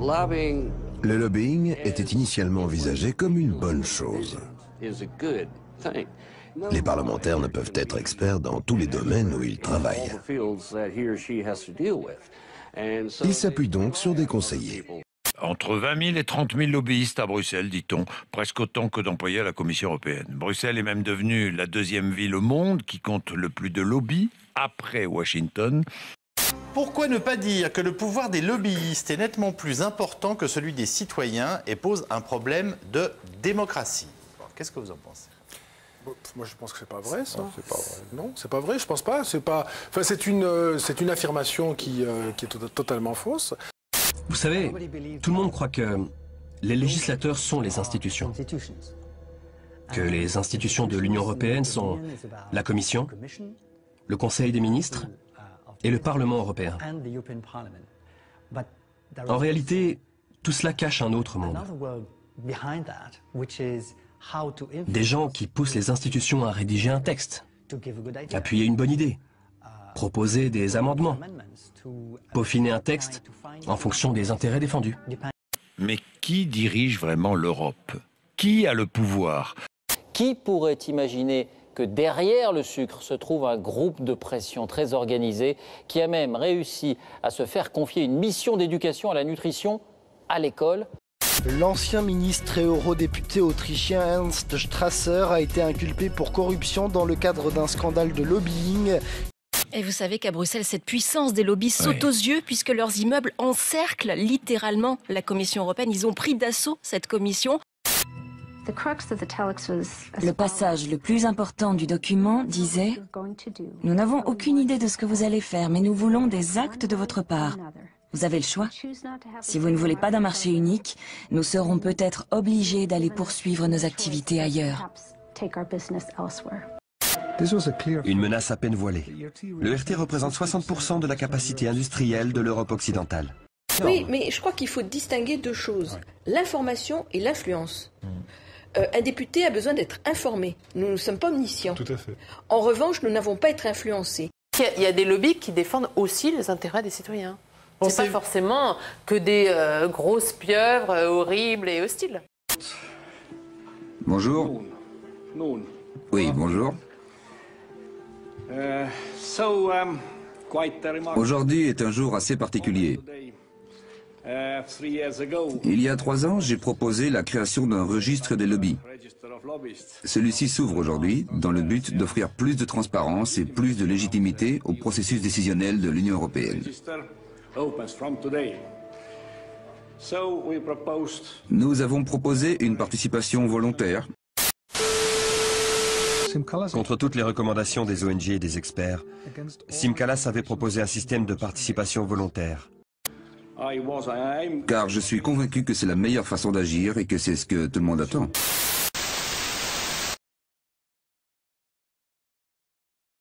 Le lobbying était initialement envisagé comme une bonne chose. Les parlementaires ne peuvent être experts dans tous les domaines où ils travaillent. Ils s'appuient donc sur des conseillers. Entre 20 000 et 30 000 lobbyistes à Bruxelles, dit-on, presque autant que d'employés à la Commission européenne. Bruxelles est même devenue la deuxième ville au monde qui compte le plus de lobbies, après Washington. Pourquoi ne pas dire que le pouvoir des lobbyistes est nettement plus important que celui des citoyens et pose un problème de démocratie? Qu'est-ce que vous en pensez? Moi, je pense que c'est pas vrai, ça. Non, c'est pas vrai. Non, c'est pas vrai. Je pense pas. C'est pas. Enfin, c'est une affirmation qui est totalement fausse. Vous savez, tout le monde croit que les législateurs sont les institutions. Que les institutions de l'Union européenne sont la Commission, le Conseil des ministres et le Parlement européen. En réalité, tout cela cache un autre monde. Des gens qui poussent les institutions à rédiger un texte, appuyer une bonne idée, proposer des amendements, peaufiner un texte en fonction des intérêts défendus. Mais qui dirige vraiment l'Europe? Qui a le pouvoir? Qui pourrait imaginer que derrière le sucre se trouve un groupe de pression très organisé qui a même réussi à se faire confier une mission d'éducation à la nutrition à l'école? L'ancien ministre et eurodéputé autrichien Ernst Strasser a été inculpé pour corruption dans le cadre d'un scandale de lobbying. Et vous savez qu'à Bruxelles, cette puissance des lobbies saute aux yeux puisque leurs immeubles encerclent littéralement la Commission européenne. Ils ont pris d'assaut cette commission. Le passage le plus important du document disait « Nous n'avons aucune idée de ce que vous allez faire, mais nous voulons des actes de votre part. Vous avez le choix. Si vous ne voulez pas d'un marché unique, nous serons peut-être obligés d'aller poursuivre nos activités ailleurs. » Une menace à peine voilée. Le RT représente 60% de la capacité industrielle de l'Europe occidentale. Oui, mais je crois qu'il faut distinguer deux choses. L'information et l'influence. Un député a besoin d'être informé. Nous ne sommes pas omniscients. Tout à fait. En revanche, nous n'avons pas à être influencés. Il y a des lobbies qui défendent aussi les intérêts des citoyens. C'est pas forcément que des grosses pieuvres horribles et hostiles. Bonjour. Oui, bonjour. Aujourd'hui est un jour assez particulier. Il y a 3 ans, j'ai proposé la création d'un registre des lobbies. Celui-ci s'ouvre aujourd'hui dans le but d'offrir plus de transparence et plus de légitimité au processus décisionnel de l'Union européenne. Nous avons proposé une participation volontaire. Contre toutes les recommandations des ONG et des experts, Siim Kallas avait proposé un système de participation volontaire. Car je suis convaincu que c'est la meilleure façon d'agir et que c'est ce que tout le monde attend.